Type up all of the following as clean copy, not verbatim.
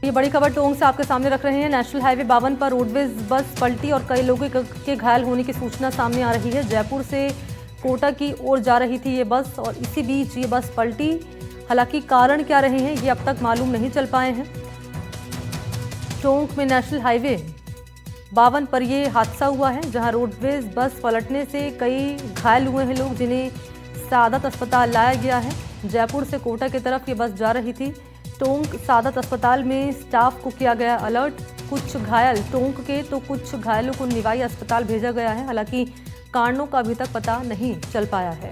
ये बड़ी खबर टोंक से आपके सामने रख रहे हैं। नेशनल हाईवे 52 पर रोडवेज बस पलटी और कई लोगों के घायल होने की सूचना सामने आ रही है। जयपुर से कोटा की ओर जा रही थी ये बस और इसी बीच ये बस पलटी। हालांकि कारण क्या रहे हैं ये अब तक मालूम नहीं चल पाए हैं। टोंक में नेशनल हाईवे 52 पर ये हादसा हुआ है, जहां रोडवेज बस पलटने से कई घायल हुए हैं लोग, जिन्हें सादत अस्पताल लाया गया है। जयपुर से कोटा की तरफ ये बस जा रही थी। टोंक सादत अस्पताल में स्टाफ को किया गया अलर्ट। कुछ घायल टोंक के तो कुछ घायलों को निवाई अस्पताल भेजा गया है। हालांकि कारणों का अभी तक पता नहीं चल पाया है।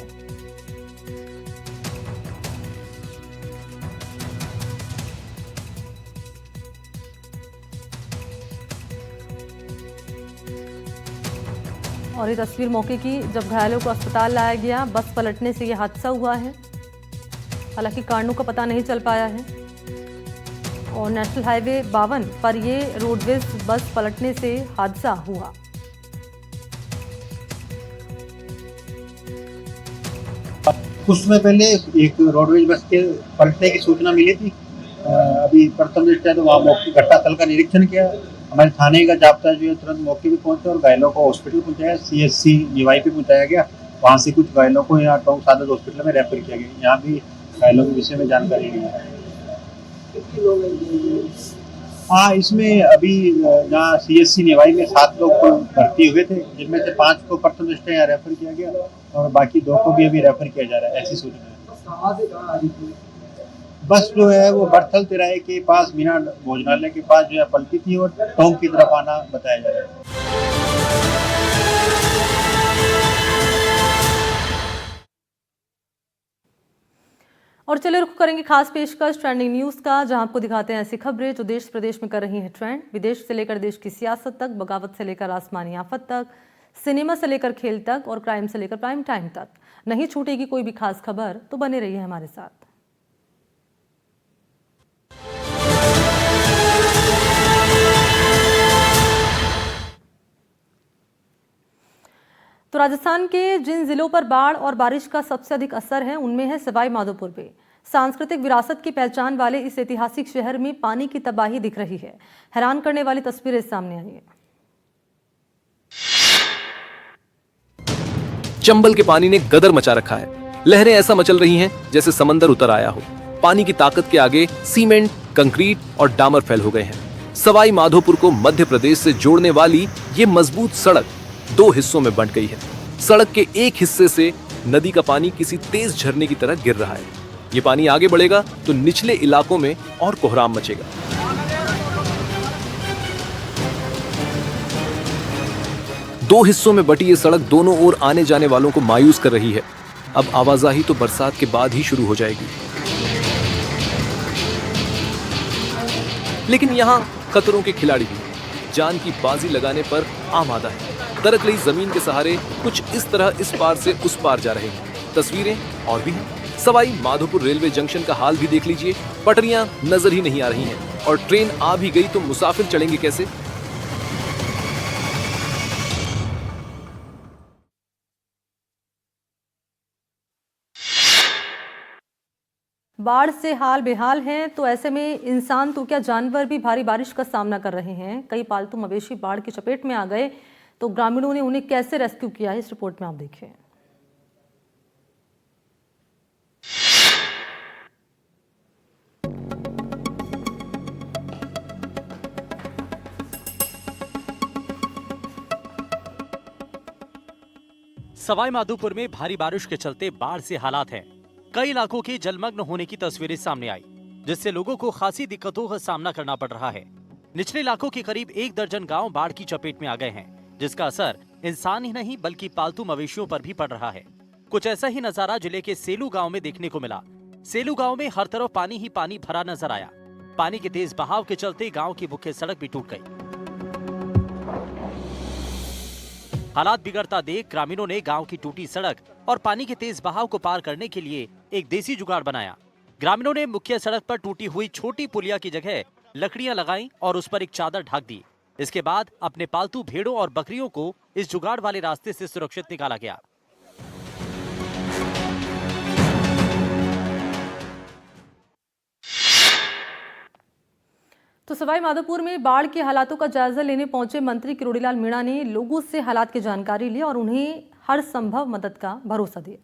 और ये तस्वीर मौके की, जब घायलों को अस्पताल लाया गया, बस पलटने से ये हादसा हुआ है। हालांकि कारणों का पता नहीं चल पाया है। और नेशनल हाईवे 52 पर ये रोडवेज बस पलटने से हादसा हुआ। कुछ समय पहले एक रोडवेज बस के पलटने की सूचना मिली थी। अभी प्रथम दृष्टया तो वहाँ मौके घटनास्थल का निरीक्षण किया। हमारे थाने का जाब्ता जो है तुरंत मौके पे पहुंचे और घायलों को हॉस्पिटल पहुंचाया। CSC निवाई पे पहुंचाया गया। वहाँ से कुछ घायलों को यहाँ टोंक सादत हॉस्पिटल में रेफर किया गया। यहाँ भी घायलों के विषय में जानकारी ली है। हाँ, इसमें अभी यहाँ CSC निवाई में 7 लोग भर्ती हुए थे, जिनमें से 5 को प्रथम दृष्टया यहाँ रेफर किया गया और बाकी 2 को भी अभी रेफर किया जा रहा है, ऐसी सूचना है। बस जो है वो बरथल तिराहे के पास मीना भोजनालय के पास जो है पलटी थी और टोंक की तरफ आना बताया जा रहा है। और चलिए रुख करेंगे खास पेशकश ट्रेंडिंग न्यूज का, जहां आपको दिखाते हैं ऐसी खबरें जो देश प्रदेश में कर रही हैं ट्रेंड। विदेश से लेकर देश की सियासत तक, बगावत से लेकर आसमानी आफत तक, सिनेमा से लेकर खेल तक और क्राइम से लेकर प्राइम टाइम तक, नहीं छूटेगी कोई भी खास खबर। तो बने रहिए हमारे साथ। तो राजस्थान के जिन जिलों पर बाढ़ और बारिश का सबसे अधिक असर है, उनमें है सवाई माधोपुर पे। सांस्कृतिक विरासत की पहचान वाले इस ऐतिहासिक शहर में पानी की तबाही दिख रही है। हैरान करने वाली तस्वीरें सामने आई है। चंबल के पानी ने गदर मचा रखा है। लहरें ऐसा मचल रही हैं जैसे समंदर उतर आया हो। पानी की ताकत के आगे सीमेंट, कंक्रीट और डामर फेल हो गए हैं। सवाई माधोपुर को मध्य प्रदेश से जोड़ने वाली ये मजबूत सड़क 2 हिस्सों में बंट गई है। सड़क के एक हिस्से से नदी का पानी किसी तेज झरने की तरह गिर रहा है। ये पानी आगे बढ़ेगा तो निचले इलाकों में और कोहराम मचेगा। दो हिस्सों में बटी ये सड़क दोनों ओर आने जाने वालों को मायूस कर रही है। अब आवाजाही तो बरसात के बाद ही शुरू हो जाएगी। लेकिन यहाँ खतरों के खिलाड़ी भी जान की बाजी लगाने पर आमादा है। दरअसल जमीन के सहारे कुछ इस तरह इस पार से उस पार जा रहे हैं। तस्वीरें और भी हैं। सवाई माधोपुर रेलवे जंक्शन का हाल भी देख लीजिए। पटरियां नजर ही नहीं आ रही हैं और ट्रेन आ भी गई तो मुसाफिर चढ़ेंगे कैसे। बाढ़ से हाल बेहाल हैं, तो ऐसे में इंसान तो क्या जानवर भी भारी बारिश का सामना कर रहे हैं। कई पालतू मवेशी बाढ़ की चपेट में आ गए, तो ग्रामीणों ने उन्हें कैसे रेस्क्यू किया है, इस रिपोर्ट में आप देखिए। सवाई माधोपुर में भारी बारिश के चलते बाढ़ से हालात हैं। कई इलाकों के जलमग्न होने की तस्वीरें सामने आई, जिससे लोगों को खासी दिक्कतों का सामना करना पड़ रहा है। निचले इलाकों के करीब 1 दर्जन गांव बाढ़ की चपेट में आ गए हैं, जिसका असर इंसान ही नहीं बल्कि पालतू मवेशियों पर भी पड़ रहा है। कुछ ऐसा ही नजारा जिले के सेलू गांव में देखने को मिला। सेलू गांव में हर तरफ पानी ही पानी भरा नजर आया। पानी के तेज बहाव के चलते गांव की मुख्य सड़क भी टूट गई। हालात बिगड़ता देख ग्रामीणों ने गांव की टूटी सड़क और पानी के तेज बहाव को पार करने के लिए एक देसी जुगाड़ बनाया। ग्रामीणों ने मुख्य सड़क पर टूटी हुई छोटी पुलिया की जगह लकड़ियां लगाईं और उस पर एक चादर ढक दी। इसके बाद अपने पालतू भेड़ों और बकरियों को इस जुगाड़ वाले रास्ते से सुरक्षित निकाला गया। तो सवाई माधोपुर में बाढ़ के हालातों का जायजा लेने पहुंचे मंत्री किरोड़ीलाल मीणा ने लोगों से हालात की जानकारी ली और उन्हें हर संभव मदद का भरोसा दिया।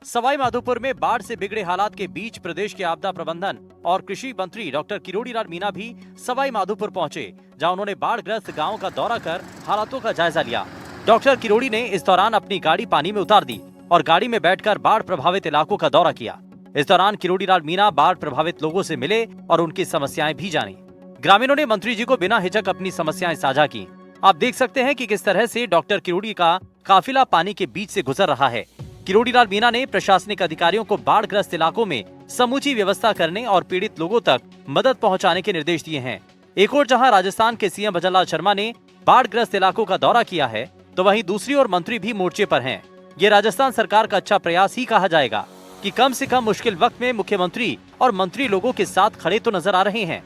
सवाई माधोपुर में बाढ़ से बिगड़े हालात के बीच प्रदेश के आपदा प्रबंधन और कृषि मंत्री डॉक्टर किरोड़ीलाल मीणा भी सवाई माधोपुर पहुंचे, जहां उन्होंने बाढ़ग्रस्त गांव का दौरा कर हालातों का जायजा लिया। डॉक्टर किरोड़ी ने इस दौरान अपनी गाड़ी पानी में उतार दी और गाड़ी में बैठकर बाढ़ प्रभावित इलाकों का दौरा किया। इस दौरान किरोड़ीलाल मीणा बाढ़ प्रभावित लोगों से मिले और उनकी समस्याएं भी जानी। ग्रामीणों ने मंत्री जी को बिना हिचक अपनी समस्याएं साझा की। आप देख सकते हैं कि किस तरह से डॉक्टर किरोड़ी का काफिला पानी के बीच से गुजर रहा है। किरोड़ीलाल मीणा ने प्रशासनिक अधिकारियों को बाढ़ग्रस्त इलाकों में समूची व्यवस्था करने और पीड़ित लोगों तक मदद पहुंचाने के निर्देश दिए हैं। एक ओर जहां राजस्थान के सीएम भजनलाल शर्मा ने बाढ़ग्रस्त इलाकों का दौरा किया है, तो वहीं दूसरी ओर मंत्री भी मोर्चे पर हैं। ये राजस्थान सरकार का अच्छा प्रयास ही कहा जाएगा कि कम से कम मुश्किल वक्त में मुख्यमंत्री और मंत्री लोगों के साथ खड़े तो नजर आ रहे हैं।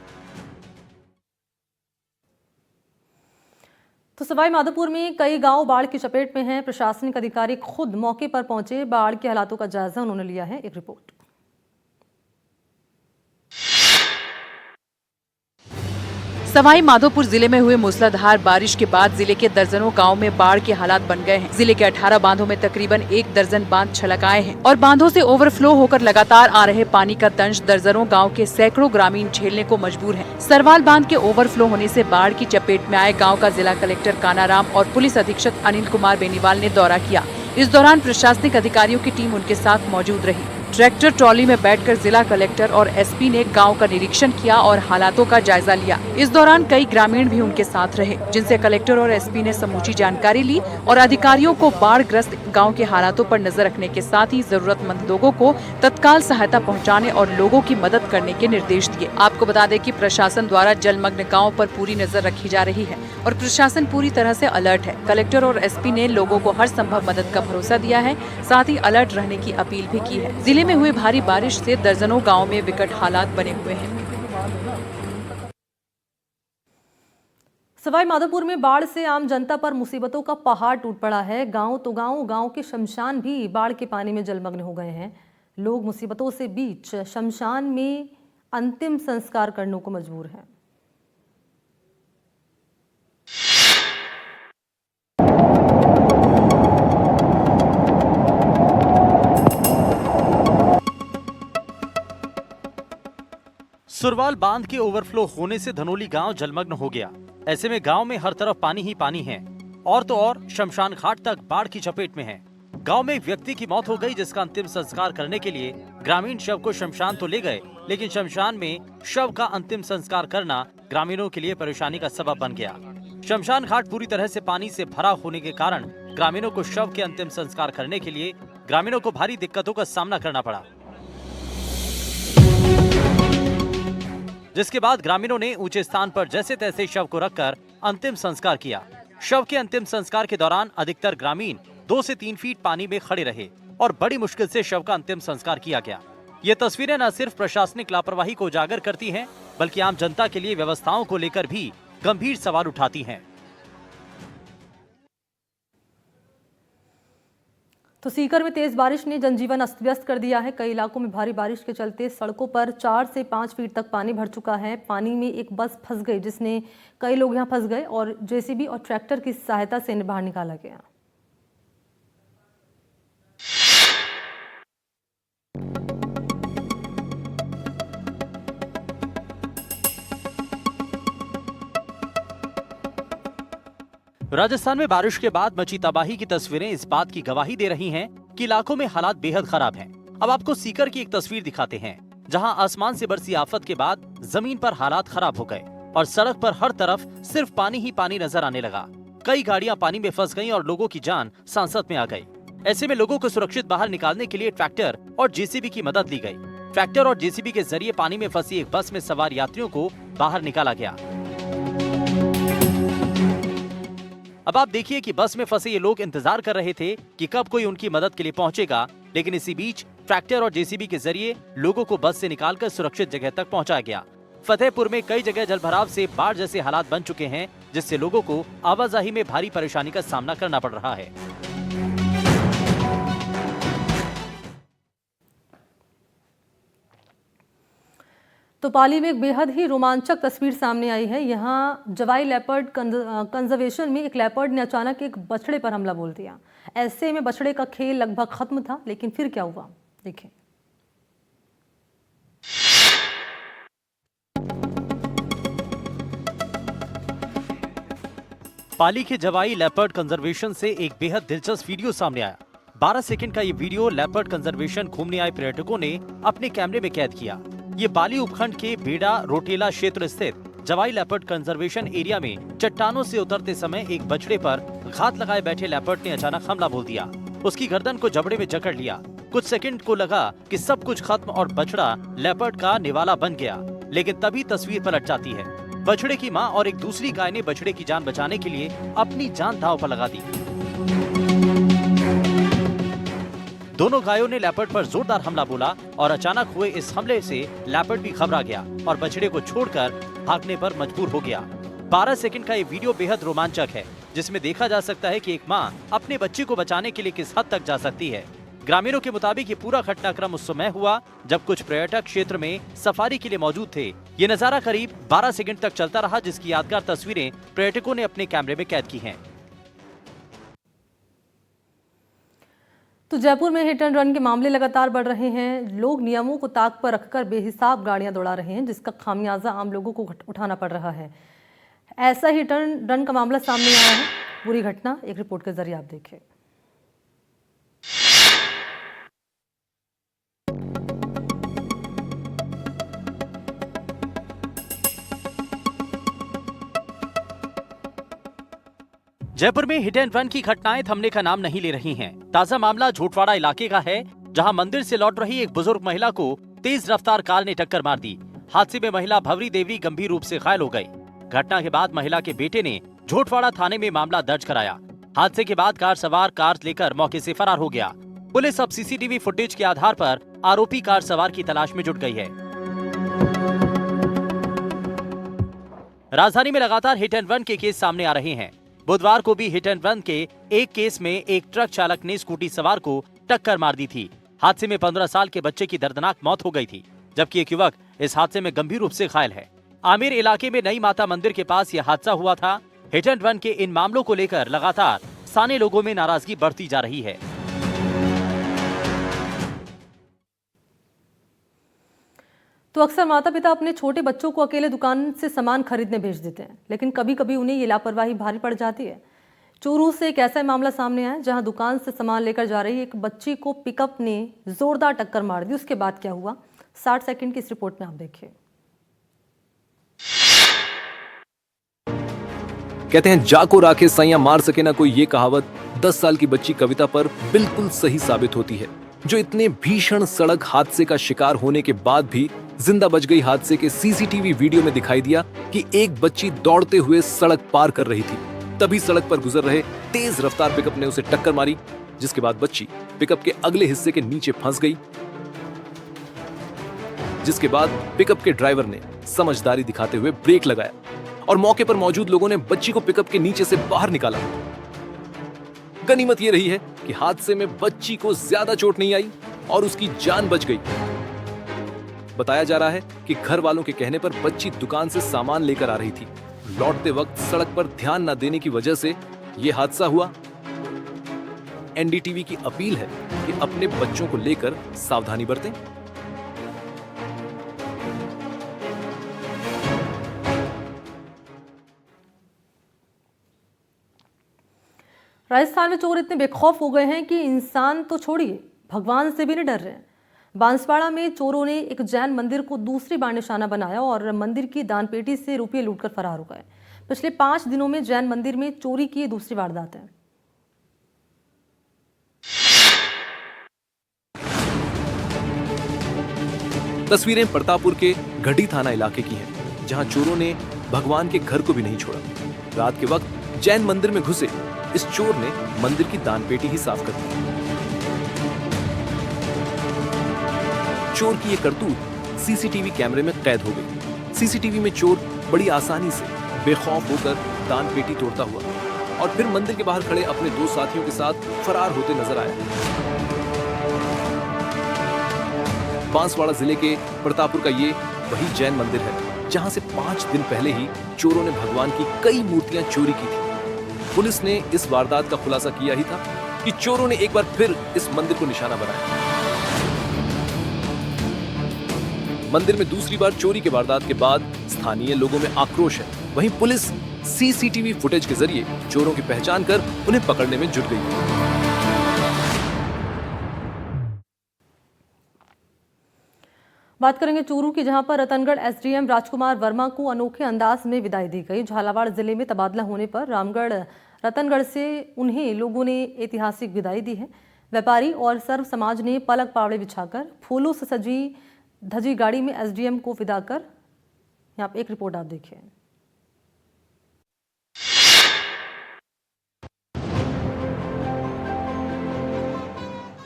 तो सवाई माधोपुर में कई गांव बाढ़ की चपेट में हैं। प्रशासनिक अधिकारी खुद मौके पर पहुंचे, बाढ़ के हालातों का जायजा उन्होंने लिया है। एक रिपोर्ट। सवाई माधोपुर जिले में हुए मूसलाधार बारिश के बाद जिले के दर्जनों गांव में बाढ़ के हालात बन गए हैं। जिले के 18 बांधों में तकरीबन 1 दर्जन बांध छलक आए हैं और बांधों से ओवरफ्लो होकर लगातार आ रहे पानी का तंज दर्जनों गांव के सैकड़ों ग्रामीण झेलने को मजबूर हैं। सरवाल बांध के ओवरफ्लो होने से बाढ़ की चपेट में आए गाँव का जिला कलेक्टर कानाराम और पुलिस अधीक्षक अनिल कुमार बेनीवाल ने दौरा किया। इस दौरान प्रशासनिक अधिकारियों की टीम उनके साथ मौजूद रही। ट्रैक्टर ट्रॉली में बैठकर जिला कलेक्टर और एसपी ने गांव का निरीक्षण किया और हालातों का जायजा लिया। इस दौरान कई ग्रामीण भी उनके साथ रहे, जिनसे कलेक्टर और एसपी ने समूची जानकारी ली और अधिकारियों को बाढ़ग्रस्त गांव के हालातों पर नजर रखने के साथ ही जरूरतमंद लोगों को तत्काल सहायता पहुंचाने और लोगों की मदद करने के निर्देश दिए। आपको बता दें कि प्रशासन द्वारा जलमग्न गाँव पर पूरी नजर रखी जा रही है और प्रशासन पूरी तरह से अलर्ट है। कलेक्टर और एसपी ने लोगों को हर संभव मदद का भरोसा दिया है, साथ ही अलर्ट रहने की अपील भी की है। जिले में हुई भारी बारिश से दर्जनों गांव में विकट हालात बने हुए हैं। सवाई माधोपुर में बाढ़ से आम जनता पर मुसीबतों का पहाड़ टूट पड़ा है। गांव तो गांव के शमशान भी बाढ़ के पानी में जलमग्न हो गए हैं। लोग मुसीबतों से बीच शमशान में अंतिम संस्कार करने को मजबूर हैं। सुरवाल बांध के ओवरफ्लो होने से धनोली गांव जलमग्न हो गया। ऐसे में गांव में हर तरफ पानी ही पानी है और तो और शमशान घाट तक बाढ़ की चपेट में है। गांव में एक व्यक्ति की मौत हो गई, जिसका अंतिम संस्कार करने के लिए ग्रामीण शव को शमशान तो ले गए, लेकिन शमशान में शव का अंतिम संस्कार करना ग्रामीणों के लिए परेशानी का सबब बन गया। शमशान घाट पूरी तरह से पानी से भरा होने के कारण ग्रामीणों को शव के अंतिम संस्कार करने के लिए ग्रामीणों को भारी दिक्कतों का सामना करना पड़ा, जिसके बाद ग्रामीणों ने ऊंचे स्थान पर जैसे तैसे शव को रखकर अंतिम संस्कार किया। शव के अंतिम संस्कार के दौरान अधिकतर ग्रामीण 2 से 3 फीट पानी में खड़े रहे और बड़ी मुश्किल से शव का अंतिम संस्कार किया गया। ये तस्वीरें न सिर्फ प्रशासनिक लापरवाही को उजागर करती हैं, बल्कि आम जनता के लिए व्यवस्थाओं को लेकर भी गंभीर सवाल उठाती हैं। तो सीकर में तेज बारिश ने जनजीवन अस्त व्यस्त कर दिया है। कई इलाकों में भारी बारिश के चलते सड़कों पर 4 से 5 फीट तक पानी भर चुका है। पानी में एक बस फंस गई, जिसने कई लोग यहां फंस गए और जेसीबी और ट्रैक्टर की सहायता से बाहर निकाला गया। राजस्थान में बारिश के बाद मची तबाही की तस्वीरें इस बात की गवाही दे रही हैं कि इलाकों में हालात बेहद खराब हैं। अब आपको सीकर की एक तस्वीर दिखाते हैं, जहां आसमान से बरसी आफत के बाद जमीन पर हालात खराब हो गए और सड़क पर हर तरफ सिर्फ पानी ही पानी नजर आने लगा। कई गाड़ियां पानी में फंस गईं और लोगों की जान सांसत में आ गई। ऐसे में लोगों को सुरक्षित बाहर निकालने के लिए ट्रैक्टर और जेसीबी की मदद ली गई। ट्रैक्टर और जेसीबी के जरिए पानी में फंसी एक बस में सवार यात्रियों को बाहर निकाला गया। अब आप देखिए कि बस में फंसे ये लोग इंतजार कर रहे थे कि कब कोई उनकी मदद के लिए पहुंचेगा, लेकिन इसी बीच ट्रैक्टर और जेसीबी के जरिए लोगों को बस से निकालकर सुरक्षित जगह तक पहुंचाया गया। फतेहपुर में कई जगह जलभराव से बाढ़ जैसे हालात बन चुके हैं, जिससे लोगों को आवाजाही में भारी परेशानी का सामना करना पड़ रहा है। तो पाली में एक बेहद ही रोमांचक तस्वीर सामने आई है। यहाँ जवाई लेपर्ड कंजर्वेशन में एक लेपर्ड ने अचानक एक बछड़े पर हमला बोल दिया। ऐसे में बछड़े का खेल लगभग खत्म था, लेकिन फिर क्या हुआ देखें। पाली के जवाई लेपर्ड कंजर्वेशन से एक बेहद दिलचस्प वीडियो सामने आया। 12 सेकंड का ये वीडियो लेपर्ड कंजर्वेशन घूमने आए पर्यटकों ने अपने कैमरे में कैद किया। ये पाली उपखंड के बेड़ा रोटेला क्षेत्र स्थित जवाई लेपर्ड कंजर्वेशन एरिया में चट्टानों से उतरते समय एक बछड़े पर घात लगाए बैठे लेपर्ड ने अचानक हमला बोल दिया। उसकी गर्दन को जबड़े में जकड़ लिया। कुछ सेकंड को लगा कि सब कुछ खत्म और बछड़ा लेपर्ड का निवाला बन गया, लेकिन तभी तस्वीर पलट जाती है। बछड़े की मां और एक दूसरी गाय ने बछड़े की जान बचाने के लिए अपनी जान दांव पर लगा दी। दोनों गायों ने लेपर्ड पर जोरदार हमला बोला और अचानक हुए इस हमले से लेपर्ड भी घबरा गया और बछड़े को छोड़कर भागने पर मजबूर हो गया। 12 सेकंड का ये वीडियो बेहद रोमांचक है, जिसमें देखा जा सकता है कि एक मां अपने बच्चे को बचाने के लिए किस हद तक जा सकती है। ग्रामीणों के मुताबिक ये पूरा घटनाक्रम उस समय हुआ जब कुछ पर्यटक क्षेत्र में सफारी के लिए मौजूद थे। ये नजारा करीब 12 सेकंड तक चलता रहा, जिसकी यादगार तस्वीरें पर्यटकों ने अपने कैमरे में कैद की हैं। तो जयपुर में हिट एंड रन के मामले लगातार बढ़ रहे हैं। लोग नियमों को ताक पर रखकर बेहिसाब गाड़ियां दौड़ा रहे हैं, जिसका खामियाजा आम लोगों को उठाना पड़ रहा है। ऐसा ही हिट एंड रन का मामला सामने आया है। पूरी घटना एक रिपोर्ट के जरिए आप देखें। जयपुर में हिट एंड रन की घटनाएं थमने का नाम नहीं ले रही हैं। ताजा मामला झोटवाड़ा इलाके का है, जहां मंदिर से लौट रही एक बुजुर्ग महिला को तेज रफ्तार कार ने टक्कर मार दी। हादसे में महिला भवरी देवी गंभीर रूप से घायल हो गई। घटना के बाद महिला के बेटे ने झोटवाड़ा थाने में मामला दर्ज कराया। हादसे के बाद कार सवार कार लेकर मौके से फरार हो गया। पुलिस अब सीसीटीवी फुटेज के आधार पर आरोपी कार सवार की तलाश में जुट गई है। राजधानी में लगातार हिट एंड रन के केस सामने आ रहे हैं। बुधवार को भी हिट एंड रन के एक केस में एक ट्रक चालक ने स्कूटी सवार को टक्कर मार दी थी। हादसे में 15 साल के बच्चे की दर्दनाक मौत हो गई थी, जबकि एक युवक इस हादसे में गंभीर रूप से घायल है। आमिर इलाके में नई माता मंदिर के पास यह हादसा हुआ था। हिट एंड रन के इन मामलों को लेकर लगातार स्थानीय लोगों में नाराजगी बढ़ती जा रही है। तो अक्सर माता पिता अपने छोटे बच्चों को अकेले दुकान से सामान खरीदने भेज देते हैं, लेकिन कभी कभी उन्हें ये लापरवाही भारी पड़ जाती है। चूरू से एक ऐसा मामला सामने आया जहां दुकान से सामान लेकर जा रही एक बच्ची को पिकअप ने जोरदार टक्कर मार दी। उसके बाद क्या हुआ, 60 सेकंड की इस रिपोर्ट में आप देखिए। कहते हैं जाको राखे सैया मार सके ना कोई, ये कहावत 10 साल की बच्ची कविता पर बिल्कुल सही साबित होती है, जो इतने भीषण सड़क हादसे का शिकार होने के बाद भी जिंदा बच गई। हादसे के सीसीटीवी वीडियो में दिखाई दिया कि एक बच्ची दौड़ते हुए सड़क पार कर रही थी। तभी सड़क पर गुजर रहे तेज रफ्तार पिकअप ने उसे टक्कर मारी, जिसके बाद बच्ची पिकअप के अगले हिस्से के नीचे फंस गई। जिसके बाद पिकअप के ड्राइवर ने समझदारी दिखाते हुए ब्रेक लगाया और मौके पर मौजूद लोगों ने बच्ची को पिकअप के नीचे से बाहर निकाला। गनीमत यह रही है कि हादसे में बच्ची को ज्यादा चोट नहीं आई और उसकी जान बच गई। बताया जा रहा है कि घर वालों के कहने पर बच्ची दुकान से सामान लेकर आ रही थी। लौटते वक्त सड़क पर ध्यान न देने की वजह से यह हादसा हुआ। एनडीटीवी की अपील है कि अपने बच्चों को लेकर सावधानी बरतें। राजस्थान में चोर इतने बेखौफ हो गए हैं कि इंसान तो छोड़िए, भगवान से भी नहीं डर रहे हैं। बांसवाड़ा में चोरों ने एक जैन मंदिर को दूसरी बार निशाना बनाया और मंदिर की दानपेटी से रुपये लूटकर फरार हो गए। पिछले 5 दिनों में जैन मंदिर में चोरी की दूसरी वारदात है। तस्वीरें प्रतापपुर के गढ़ी थाना इलाके की हैं, जहां चोरों ने भगवान के घर को भी नहीं छोड़ा। रात के वक्त जैन मंदिर में घुसे इस चोर ने मंदिर की दानपेटी ही साफ कर दी। चोर की ये करतूत सीसीटीवी कैमरे में कैद हो गई। सीसीटीवी में चोर बड़ी आसानी से बेखौफ होकर दान पेटी तोड़ता हुआ और फिर मंदिर के बाहर खड़े अपने दो साथियों के साथ फरार होते नजर आया। बांसवाड़ा जिले के प्रतापपुर का ये वही जैन मंदिर है जहां से 5 दिन पहले ही चोरों ने भगवान की कई मूर्तियां चोरी की थी। पुलिस ने इस वारदात का खुलासा किया ही था कि चोरों ने एक बार फिर इस मंदिर को निशाना बनाया। मंदिर में दूसरी बार चोरी के वारदात के बाद स्थानीय लोगों में आक्रोश है। वहीं पुलिस सीसीटीवी फुटेज के जरिए चोरों की पहचान कर उन्हें पकड़ने में जुट गई। बात करेंगे चूरू की, जहां पर रतनगढ़ एसडीएम राजकुमार वर्मा को अनोखे अंदाज में विदाई दी गई। झालावाड़ जिले में तबादला होने पर रामगढ़ रतनगढ़ से उन्हें लोगों ने ऐतिहासिक विदाई दी है। व्यापारी और सर्व समाज ने पलक पावड़े बिछाकर फूलों से सजी धजी गाड़ी में एसडीएम को विदा कर। यहाँ पे एक रिपोर्ट आप देखिए।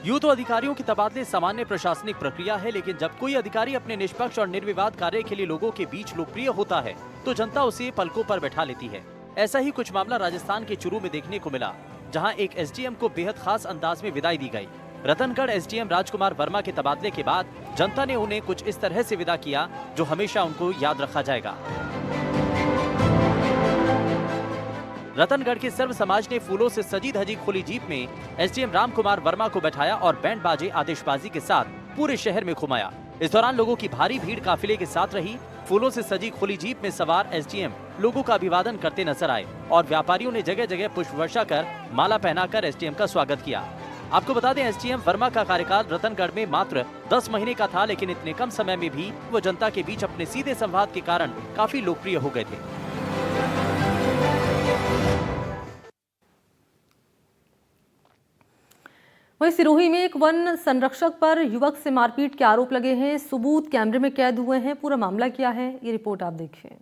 यूं तो अधिकारियों के तबादले सामान्य प्रशासनिक प्रक्रिया है, लेकिन जब कोई अधिकारी अपने निष्पक्ष और निर्विवाद कार्य के लिए लोगों के बीच लोकप्रिय होता है तो जनता उसे पलकों पर बैठा लेती है। ऐसा ही कुछ मामला राजस्थान के चूरू में देखने को मिला, जहां एक एसडीएम को बेहद खास अंदाज में विदाई दी गई। रतनगढ़ एसडीएम राजकुमार वर्मा के तबादले के बाद जनता ने उन्हें कुछ इस तरह से विदा किया जो हमेशा उनको याद रखा जाएगा। रतनगढ़ के सर्व समाज ने फूलों से सजी धजी खुली जीप में एसडीएम रामकुमार वर्मा को बैठाया और बैंड बाजे आतिशबाजी के साथ पूरे शहर में घुमाया। इस दौरान लोगों की भारी भीड़ काफिले के साथ रही। फूलों से सजी खुली जीप में सवार एसडीएम लोगों का अभिवादन करते नजर आए और व्यापारियों ने जगह जगह पुष्प वर्षा कर माला पहनाकर एसडीएम का स्वागत किया। आपको बता दें, एसडीएम वर्मा का कार्यकाल रतनगढ़ में मात्र 10 महीने का था, लेकिन इतने कम समय में भी वो जनता के बीच अपने सीधे संवाद के कारण काफी लोकप्रिय हो गए थे। वहीं सिरोही में एक वन संरक्षक पर युवक से मारपीट के आरोप लगे हैं। सबूत कैमरे में कैद हुए हैं। पूरा मामला क्या है, ये रिपोर्ट आप देखिए।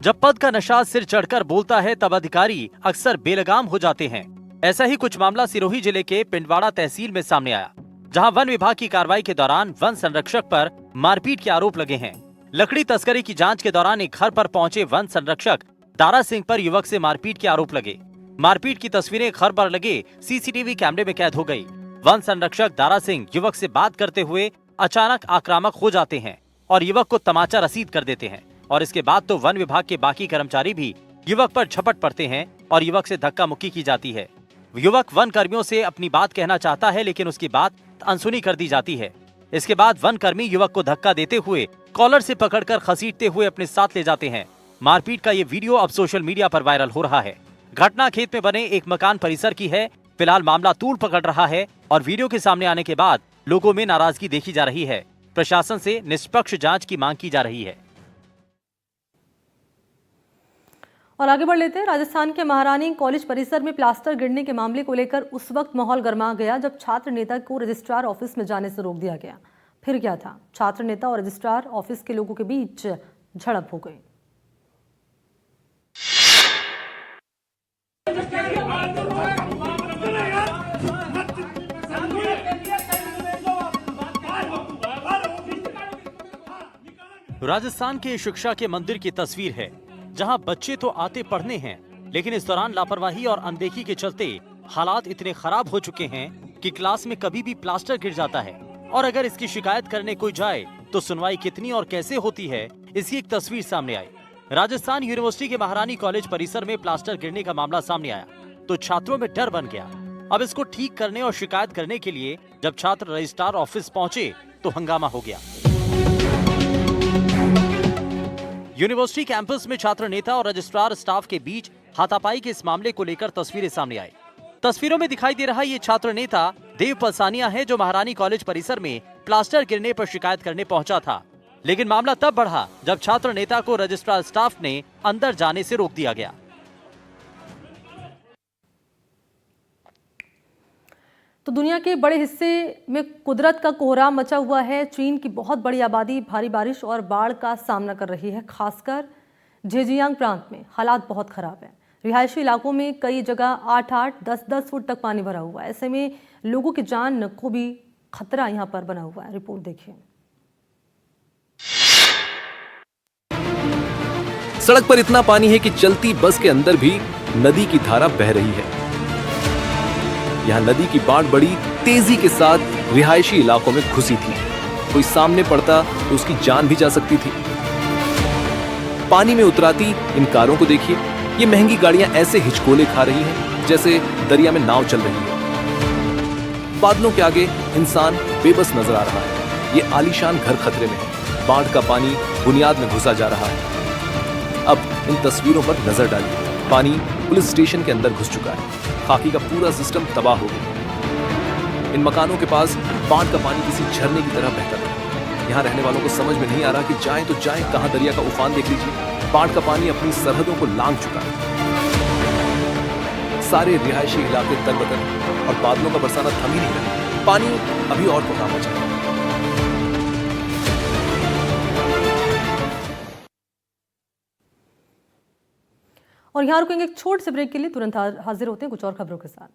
जब पद का नशा सिर चढ़कर बोलता है तब अधिकारी अक्सर बेलगाम हो जाते हैं। ऐसा ही कुछ मामला सिरोही जिले के पिंडवाड़ा तहसील में सामने आया, जहां वन विभाग की कार्रवाई के दौरान वन संरक्षक पर मारपीट के आरोप लगे हैं। लकड़ी तस्करी की जांच के दौरान एक घर पर पहुंचे वन संरक्षक दारा सिंह पर युवक से मारपीट के आरोप लगे। मारपीट की तस्वीरें घर पर लगे सीसीटीवी कैमरे में कैद हो गई। वन संरक्षक दारा सिंह युवक से बात करते हुए अचानक आक्रामक हो जाते हैं और युवक को तमाचा रसीद कर देते हैं और इसके बाद तो वन विभाग के बाकी कर्मचारी भी युवक पर झपट पड़ते हैं और युवक से धक्का मुक्की की जाती है। युवक वन कर्मियों से अपनी बात कहना चाहता है, लेकिन उसकी बात अनसुनी कर दी जाती है। इसके बाद वन कर्मी युवक को धक्का देते हुए कॉलर से पकड़कर घसीटते हुए अपने साथ ले जाते हैं। मारपीट का ये वीडियो अब सोशल मीडिया पर वायरल हो रहा है। घटना खेत में बने एक मकान परिसर की है। फिलहाल मामला तूल पकड़ रहा है और वीडियो के सामने आने के बाद लोगों में नाराजगी देखी जा रही है। प्रशासन से निष्पक्ष जांच की मांग की जा रही है। और आगे बढ़ लेते हैं। राजस्थान के महारानी कॉलेज परिसर में प्लास्टर गिरने के मामले को लेकर उस वक्त माहौल गर्मा गया जब छात्र नेता को रजिस्ट्रार ऑफिस में जाने से रोक दिया गया। फिर क्या था, छात्र नेता और रजिस्ट्रार ऑफिस के लोगों के बीच झड़प हो गई। राजस्थान के शिक्षा के मंदिर की तस्वीर है, जहां बच्चे तो आते पढ़ने हैं, लेकिन इस दौरान लापरवाही और अनदेखी के चलते हालात इतने खराब हो चुके हैं कि क्लास में कभी भी प्लास्टर गिर जाता है और अगर इसकी शिकायत करने कोई जाए तो सुनवाई कितनी और कैसे होती है, इसकी एक तस्वीर सामने आई। राजस्थान यूनिवर्सिटी के महारानी कॉलेज परिसर में प्लास्टर गिरने का मामला सामने आया तो छात्रों में डर बन गया। अब इसको ठीक करने और शिकायत करने के लिए जब छात्र रजिस्ट्रार ऑफिस पहुंचे तो हंगामा हो गया। यूनिवर्सिटी कैंपस में छात्र नेता और रजिस्ट्रार स्टाफ के बीच हाथापाई के इस मामले को लेकर तस्वीरें सामने आई। तस्वीरों में दिखाई दे रहा ये छात्र नेता देव पलसानिया है, जो महारानी कॉलेज परिसर में प्लास्टर गिरने पर शिकायत करने पहुंचा था। लेकिन मामला तब बढ़ा जब छात्र नेता को रजिस्ट्रार स्टाफ ने अंदर जाने से रोक दिया गया। तो दुनिया के बड़े हिस्से में कुदरत का कोहराम मचा हुआ है। चीन की बहुत बड़ी आबादी भारी बारिश और बाढ़ का सामना कर रही है। खासकर झेजियांग प्रांत में हालात बहुत खराब है। रिहायशी इलाकों में कई जगह 8-8, 10-10 फुट तक पानी भरा हुआ है। ऐसे में लोगों की जान को भी खतरा यहाँ पर बना हुआ है। रिपोर्ट देखिए। सड़क पर इतना पानी है कि चलती बस के अंदर भी नदी की धारा बह रही है। यहाँ नदी की बाढ़ बड़ी तेजी के साथ रिहायशी इलाकों में घुसी थी। कोई सामने पड़ता तो उसकी जान भी जा सकती थी। पानी में उतराती इन कारों को देखिए। ये महंगी गाड़ियां ऐसे हिचकोले खा रही हैं जैसे दरिया में नाव चल रही है। बादलों के आगे इंसान बेबस नजर आ रहा है। ये आलीशान घर खतरे में है। बाढ़ का पानी बुनियाद में घुसा जा रहा है। अब इन तस्वीरों पर नजर डालिए। पानी पुलिस स्टेशन के अंदर घुस चुका है। खाकी का पूरा सिस्टम तबाह हो गया। इन मकानों के पास बाढ़ का पानी किसी झरने की तरह बहता है। यहाँ रहने वालों को समझ में नहीं आ रहा कि जाएं तो जाएं कहां। दरिया का उफान देख लीजिए। बाढ़ का पानी अपनी सरहदों को लांघ चुका है। सारे रिहायशी इलाके तरबतर और बादलों का बरसाना थम ही नहीं रहा। पानी अभी और कोहराम मचा है। और यहाँ रुकेंगे एक छोटे से ब्रेक के लिए। तुरंत हाजिर होते हैं कुछ और खबरों के साथ।